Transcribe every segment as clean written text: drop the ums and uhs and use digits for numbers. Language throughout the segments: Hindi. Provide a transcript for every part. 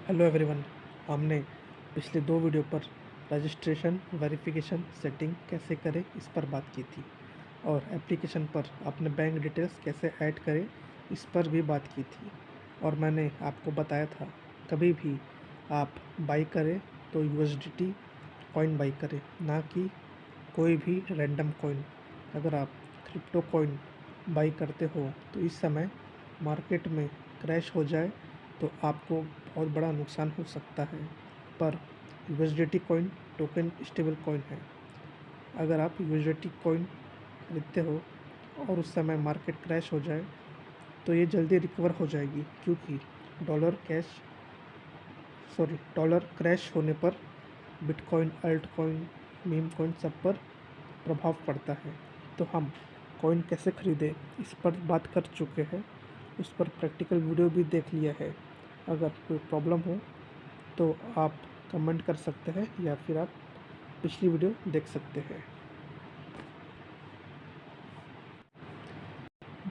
Hello everyone. हमने पिछले 2 वीडियो पर रजिस्ट्रेशन वेरिफिकेशन सेटिंग कैसे करें इस पर बात की थी और एप्लीकेशन पर अपने बैंक डिटेल्स कैसे ऐड करें इस पर भी बात की थी। और मैंने आपको बताया था कभी भी आप बाई करें तो यूएसडीटी कॉइन बाई करें, ना कि कोई भी रैंडम कॉइन। अगर आप क्रिप्टो कॉइन बाई करते हो तो इस समय मार्केट में क्रैश हो जाए तो आपको बहुत बड़ा नुकसान हो सकता है। पर USDT coin token stable coin है। अगर आप यूएसडीटी कॉइन खरीदते हो और उस समय मार्केट क्रैश हो जाए तो ये जल्दी रिकवर हो जाएगी, क्योंकि डॉलर क्रैश होने पर bitcoin, alt coin, meme coin सब पर प्रभाव पड़ता है। तो हम कॉइन कैसे खरीदें इस पर बात कर चुके हैं, उस पर प्रैक्टिकल वीडियो भी देख लिया है। अगर कोई प्रॉब्लम हो तो आप कमेंट कर सकते हैं या फिर आप पिछली वीडियो देख सकते हैं।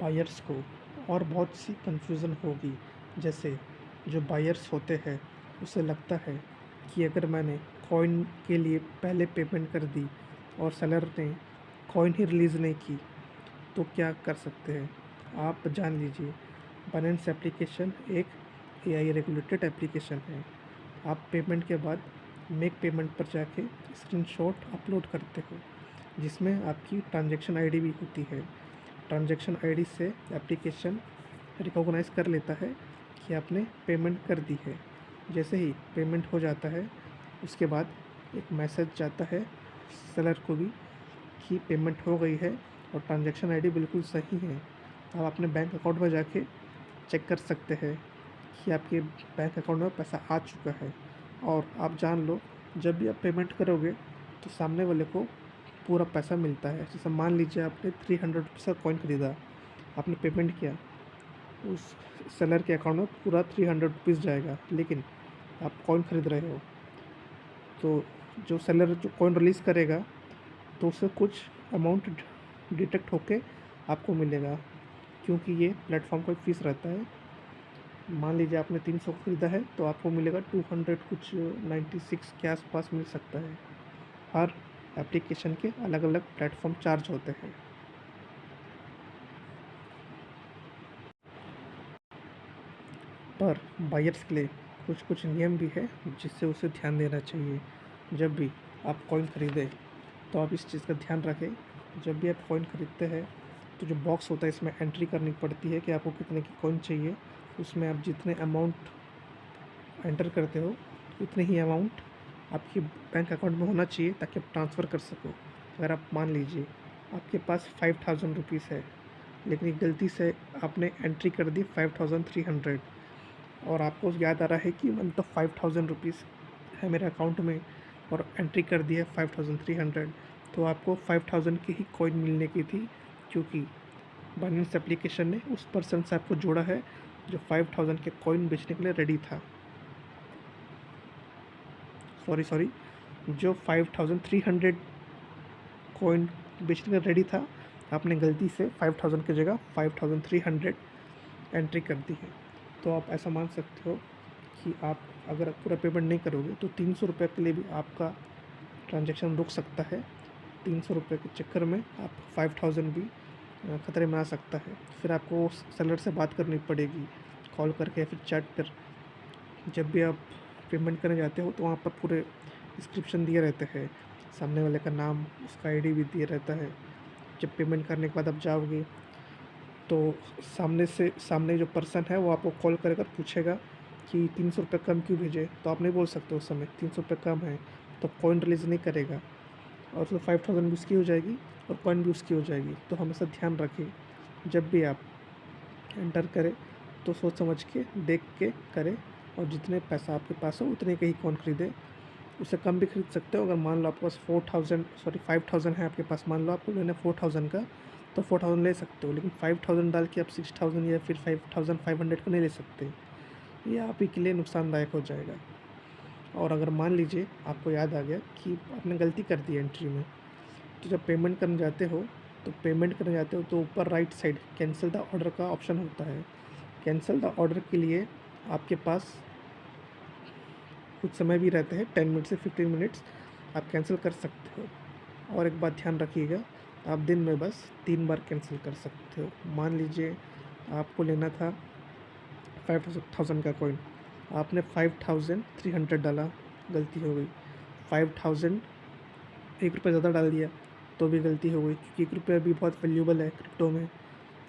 बायर्स को और बहुत सी कन्फ्यूज़न होगी। जैसे जो बायर्स होते हैं उसे लगता है कि अगर मैंने कॉइन के लिए पहले पेमेंट कर दी और सेलर ने कॉइन ही रिलीज़ नहीं की तो क्या कर सकते हैं। आप जान लीजिए, बाइनेंस एप्लीकेशन एक एआई रेगुलेटेड एप्लीकेशन है। आप पेमेंट के बाद मेक पेमेंट पर जाके स्क्रीनशॉट अपलोड करते हो, जिसमें आपकी ट्रांजैक्शन आईडी भी होती है। ट्रांजैक्शन आईडी से एप्लीकेशन रिकॉग्नाइज कर लेता है कि आपने पेमेंट कर दी है। जैसे ही पेमेंट हो जाता है उसके बाद एक मैसेज जाता है सेलर को भी कि पेमेंट हो गई है और ट्रांजैक्शन आईडी बिल्कुल सही है। आप अपने बैंक अकाउंट में जाके चेक कर सकते हैं कि आपके बैंक अकाउंट में पैसा आ चुका है। और आप जान लो, जब भी आप पेमेंट करोगे तो सामने वाले को पूरा पैसा मिलता है। जैसे मान लीजिए आपने 300 रुपीज़ का कॉइन ख़रीदा, आपने पेमेंट किया, उस सेलर के अकाउंट में पूरा 300 रुपीज़ जाएगा। लेकिन आप कॉइन ख़रीद रहे हो तो जो सेलर जो कॉइन रिलीज़ करेगा तो उससे कुछ अमाउंट डिटेक्ट होके आपको मिलेगा, क्योंकि ये प्लेटफॉर्म का फ़ीस रहता है। मान लीजिए आपने 300 ख़रीदा है तो आपको मिलेगा 200 कुछ 96 के आसपास मिल सकता है। हर एप्लीकेशन के अलग अलग प्लेटफॉर्म चार्ज होते हैं। पर बायर्स के लिए कुछ कुछ नियम भी है जिससे उसे ध्यान देना चाहिए। जब भी आप कॉइन ख़रीदें तो आप इस चीज़ का ध्यान रखें, जब भी आप कॉइन ख़रीदते हैं तो जो बॉक्स होता है इसमें एंट्री करनी पड़ती है कि आपको कितने की कॉइन चाहिए। उसमें आप जितने अमाउंट एंटर करते हो उतने ही अमाउंट आपके बैंक अकाउंट में होना चाहिए ताकि आप ट्रांसफ़र कर सको। अगर आप मान लीजिए आपके पास 5000 रुपीज़ है, लेकिन एक गलती से आपने एंट्री कर दी 5300 और आपको याद आ रहा है कि मतलब 5000 रुपीज़ है मेरे अकाउंट में और एंट्री कर दी है 5300, तो आपको 5000 की ही कॉइन मिलने की थी, क्योंकि बाइनेंस एप्लीकेशन ने उस पर्सन से आपको जोड़ा है जो 5000 के कॉइन बेचने के लिए रेडी था। सॉरी, जो 5300 कॉइन बेचने का रेडी था, आपने गलती से 5000 की जगह 5300 एंट्री कर दी है। तो आप ऐसा मान सकते हो कि आप अगर पूरा पेमेंट नहीं करोगे तो 300 रुपये के लिए भी आपका ट्रांजैक्शन रुक सकता है। 300 रुपये के चक्कर में आप 5000 भी ख़तरे में आ सकता है। फिर आपको सेलर से बात करनी पड़ेगी कॉल करके या फिर चैट पर। जब भी आप पेमेंट करने जाते हो तो वहाँ पर पूरे डिस्क्रिप्शन दिए रहते हैं, सामने वाले का नाम, उसका आईडी भी दिया रहता है। जब पेमेंट करने के बाद आप जाओगे तो सामने जो पर्सन है वो आपको कॉल कर पूछेगा कि 300 रुपये कम क्यों भेजे, तो आप नहीं बोल सकते उस समय 300 रुपये कम है, तो कॉइन रिलीज़ नहीं करेगा और तो 5000 भी उसकी हो जाएगी और कॉइन भी उसकी हो जाएगी। तो हमेशा ध्यान रखें, जब भी आप एंटर करें तो सोच समझ के देख के करें और जितने पैसा आपके पास हो उतने के ही कॉइन खरीदें। उससे कम भी खरीद सकते हो। अगर मान लो आपके पास 5000 है आपके पास, मान लो आपको लेना 4000 का, तो 4000 ले सकते हो, लेकिन 5000 डाल के आप 6000 या फिर 5500 का नहीं ले सकते। ये आप ही के लिए नुकसानदायक हो जाएगा। और अगर मान लीजिए आपको याद आ गया कि आपने गलती कर दी एंट्री में, तो जब पेमेंट करने जाते हो तो ऊपर right side cancel the order का ऑप्शन होता है। कैंसिल द ऑर्डर के लिए आपके पास कुछ समय भी रहते हैं, 10 मिनट से 15 मिनट्स आप कैंसिल कर सकते हो। और एक बात ध्यान रखिएगा, आप दिन में बस 3 बार कैंसिल कर सकते हो। मान लीजिए आपको लेना था 5000 का कॉइन, आपने 5300 डाला, गलती हो गई। 5000 ₹1 ज़्यादा डाल दिया तो भी गलती हो गई, क्योंकि ₹1 भी बहुत वैल्यूबल है क्रिप्टो में।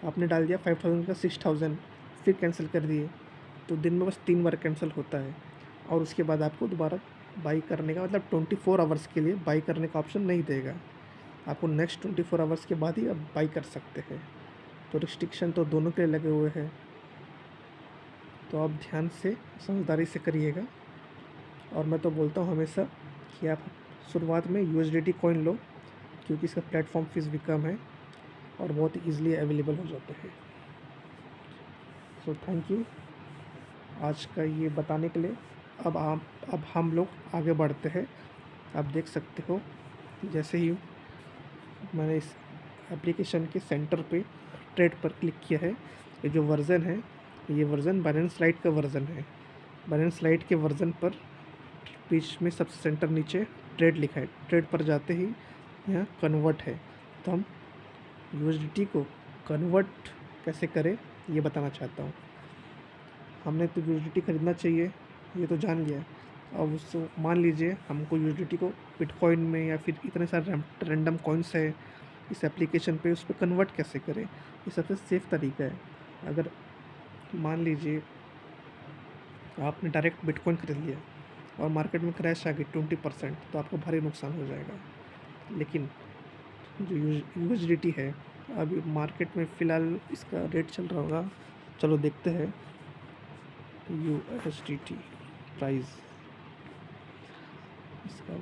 आपने डाल दिया 5000 का 6000, फिर कैंसिल कर दिए, तो दिन में बस 3 बार कैंसिल होता है। और उसके बाद आपको दोबारा बाई करने का, मतलब 24 आवर्स के लिए बाई करने का ऑप्शन नहीं देगा। आपको नेक्स्ट 24 आवर्स के बाद ही आप बाई कर सकते हैं। तो रिस्ट्रिक्शन तो दोनों के लिए लगे हुए हैं, तो आप ध्यान से समझदारी से करिएगा। और मैं तो बोलता हूँ हमेशा कि आप शुरुआत में USDT कॉइन लो, क्योंकि इसका प्लेटफॉर्म फीस भी कम है और बहुत ईज़िली अवेलेबल हो जाते हैं। सो थैंक यू आज का ये बताने के लिए। अब हम लोग आगे बढ़ते हैं। आप देख सकते हो, जैसे ही मैंने इस एप्लीकेशन के सेंटर पे ट्रेड पर क्लिक किया है, ये जो वर्ज़न है, ये वर्ज़न बाइनेंस लाइट का वर्ज़न है। बाइनेंस लाइट के वर्ज़न पर बीच में सबसे सेंटर नीचे ट्रेड लिखा है। ट्रेड पर जाते ही यहाँ कन्वर्ट है, तो हम USDT को कन्वर्ट कैसे करें ये बताना चाहता हूँ। हमने तो USDT खरीदना चाहिए, ये तो जान लिया। अब उसको मान लीजिए हमको USDT को बिटकॉइन में या फिर इतने सारे रैंडम कॉइन्स है इस एप्लीकेशन पे, उस पर कन्वर्ट कैसे करें, ये सबसे सेफ़ तरीका है। अगर मान लीजिए आपने डायरेक्ट बिटकॉइन खरीद लिया और मार्केट में क्रैश आ गई 20%, तो आपको भारी नुकसान हो जाएगा। लेकिन जो USDT है, अभी मार्केट में फ़िलहाल इसका रेट चल रहा होगा, चलो देखते हैं। USDT प्राइस इसका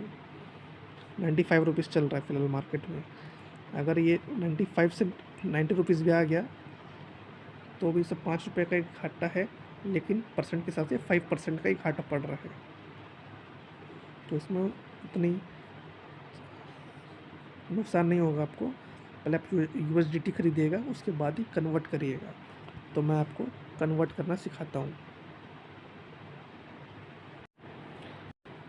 95 रुपीज़ चल रहा है फ़िलहाल मार्केट में। अगर ये 95 से 90 रुपीज़ भी आ गया तो भी सब ₹5 का ही घाटा है, लेकिन परसेंट के हिसाब से 5% का ही घाटा पड़ रहा है। तो इसमें उतनी नुकसान नहीं होगा आपको। पहले आप USDT खरीदिएगा, उसके बाद ही कन्वर्ट करिएगा। तो मैं आपको कन्वर्ट करना सिखाता हूँ।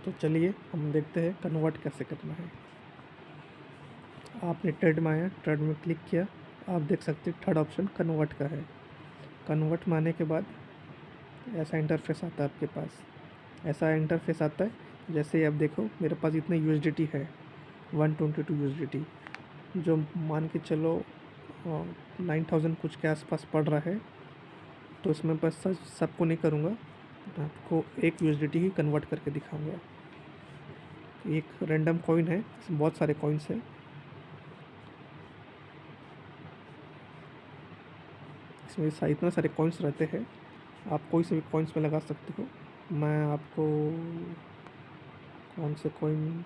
तो चलिए हम देखते हैं कन्वर्ट कैसे करना है। आपने ट्रेड में आया, ट्रेड में क्लिक किया, आप देख सकते हैं थर्ड ऑप्शन कन्वर्ट का है। कन्वर्ट में आने के बाद ऐसा इंटरफेस आता है आपके पास। ऐसा इंटरफेस आता है, जैसे ही आप देखो मेरे पास इतने USDT है, 122 USDT, जो मान के चलो 9000 कुछ के आसपास पड़ रहा है। तो इसमें बस सबको नहीं करूँगा, आपको एक USDT ही कन्वर्ट करके दिखाऊंगा। एक रैंडम कॉइन है, इसमें बहुत सारे कॉइन्स हैं। इसमें इतना सारे कॉइन्स रहते हैं, आप कोई से भी कॉइन्स में लगा सकते हो। मैं आपको कौन से कॉइन,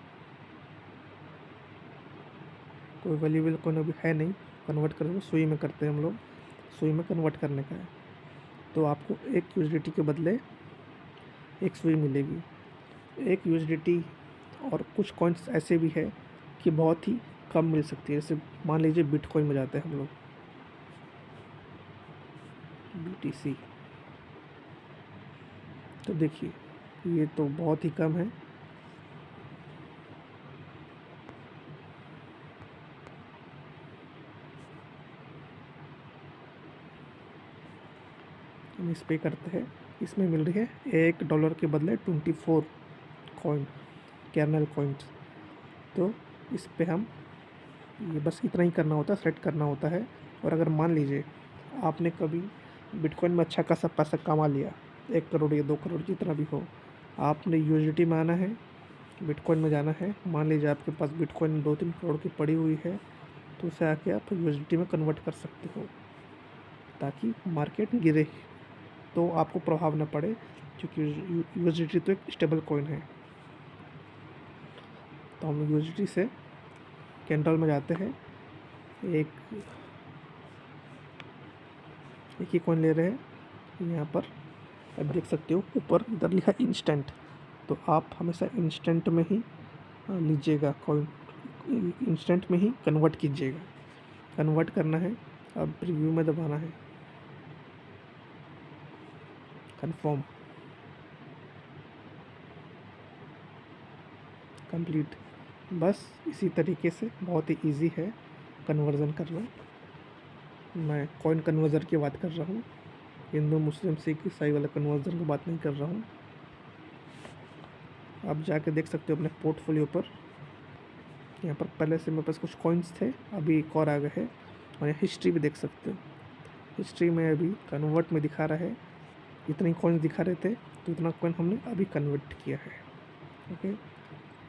कोई वैल्यूएबल कॉइन अभी है नहीं, कन्वर्ट करेंगे सुई में करते हैं हम लोग, सुई में कन्वर्ट करने का है। तो आपको एक USDT के बदले एक सुई मिलेगी। एक USDT और कुछ कॉइन्स ऐसे भी है कि बहुत ही कम मिल सकती है। जैसे मान लीजिए बिटकॉइन में जाते हैं हम लोग, BTC, तो देखिए ये तो बहुत ही कम है। हम इस पे करते हैं, इसमें मिल रही है $1 के बदले 24 कॉइन, कर्नल कॉइन्स। तो इस पे हम ये बस इतना ही करना होता है, सेलेक्ट करना होता है। और अगर मान लीजिए आपने कभी बिटकॉइन में अच्छा खासा पैसा कमा लिया, 1 करोड़ या 2 करोड़ जितना भी हो, आपने USDT में आना है, बिटकॉइन में जाना है। मान लीजिए आपके पास बिटकॉइन 2-3 करोड़ की पड़ी हुई है, तो उसे आके आप USDT में कन्वर्ट कर सकते हो, ताकि मार्केट गिरे तो आपको प्रभाव न पड़े, क्योंकि USDT तो एक स्टेबल कॉइन है। तो हम USDT से कैंडल में जाते हैं, एक ही कॉइन ले रहे हैं। यहाँ पर आप देख सकते हो ऊपर इधर लिखा इंस्टेंट, तो आप हमेशा इंस्टेंट में ही लीजिएगा कॉइन, इंस्टेंट में ही कन्वर्ट कीजिएगा। कन्वर्ट करना है, अब प्रीव्यू में दबाना है, कन्फर्म। कंप्लीट। बस इसी तरीके से बहुत ही इजी है कन्वर्जन करना। मैं कॉइन कन्वर्जन की बात कर रहा हूँ, हिंदू मुस्लिम सिख ईसाई वाला कन्वर्जन की बात नहीं कर रहा हूँ। आप जाके देख सकते हो अपने पोर्टफोलियो पर, यहाँ पर पहले से मेरे पास कुछ कॉइन्स थे, अभी एक और आ गए हैं। और यहाँ हिस्ट्री भी देख सकते हो, हिस्ट्री में अभी कन्वर्ट में दिखा रहा है, इतने कॉइन्स दिखा रहे थे तो इतना कॉइन हमने अभी कन्वर्ट किया है। ओके,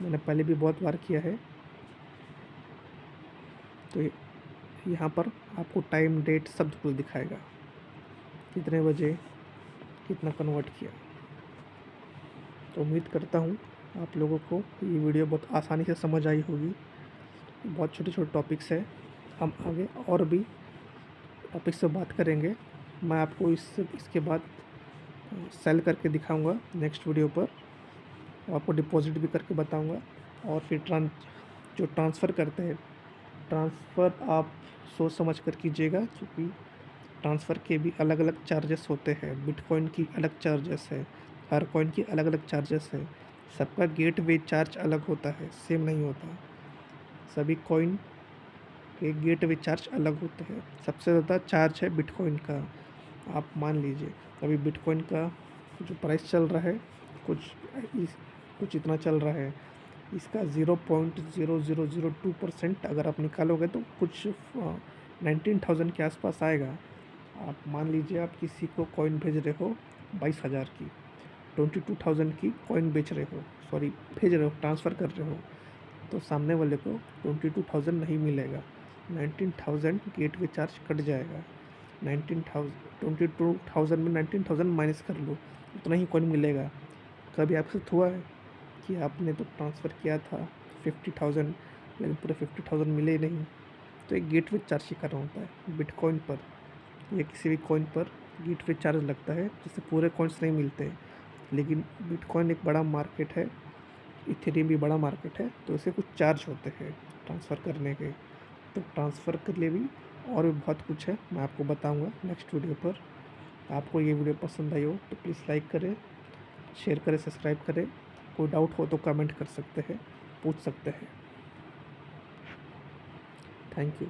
मैंने पहले भी बहुत बार किया है। तो यहाँ पर आपको टाइम डेट सब कुछ दिखाएगा, कितने बजे कितना कन्वर्ट किया। तो उम्मीद करता हूँ आप लोगों को ये वीडियो बहुत आसानी से समझ आई होगी। बहुत छोटे छोटे टॉपिक्स है, हम आगे और भी टॉपिक्स से बात करेंगे। मैं आपको इसके बाद सेल करके दिखाऊंगा नेक्स्ट वीडियो पर, आपको डिपॉजिट भी करके बताऊंगा। और फिर जो ट्रांसफ़र करते हैं, ट्रांसफ़र आप सोच समझ कर कीजिएगा, क्योंकि ट्रांसफ़र के भी अलग अलग चार्जेस होते हैं। बिटकॉइन की अलग चार्जेस है, हर कॉइन की अलग अलग चार्जेस है, सबका गेटवे चार्ज अलग होता है, सेम नहीं होता। सभी कॉइन के गेटवे चार्ज अलग होते हैं। सबसे ज़्यादा चार्ज है बिटकॉइन का। आप मान लीजिए अभी बिटकॉइन का जो प्राइस चल रहा है कुछ इतना चल रहा है, इसका 0.0002% अगर आप निकालोगे तो कुछ 19,000 के आसपास आएगा। आप मान लीजिए आप किसी को कॉइन भेज रहे हो 22,000 की, 22,000 की कॉइन भेज रहे हो, ट्रांसफ़र कर रहे हो, तो सामने वाले को 22,000 नहीं मिलेगा, 19,000 गेटवे चार्ज कट जाएगा। 22,000 में 19,000 माइनस कर लो, उतना ही कॉइन मिलेगा। कभी आपके साथ हुआ है कि आपने तो ट्रांसफ़र किया था 50,000, लेकिन पूरे 50,000 मिले नहीं? तो एक गेटवे चार्ज ही करना होता है बिटकॉइन पर या किसी भी कॉइन पर। गेटवे चार्ज लगता है, जिससे पूरे कॉइन्स नहीं मिलते। लेकिन बिटकॉइन एक बड़ा मार्केट है, इथेरियम भी बड़ा मार्केट है, तो इसे कुछ चार्ज होते हैं ट्रांसफ़र करने के। तो ट्रांसफ़र के लिए भी और भी बहुत कुछ है, मैं आपको बताऊंगा नेक्स्ट वीडियो पर। आपको ये वीडियो पसंद आई हो तो प्लीज़ लाइक करें, शेयर करें, सब्सक्राइब करें। कोई डाउट हो तो कमेंट कर सकते हैं, पूछ सकते हैं। Thank you.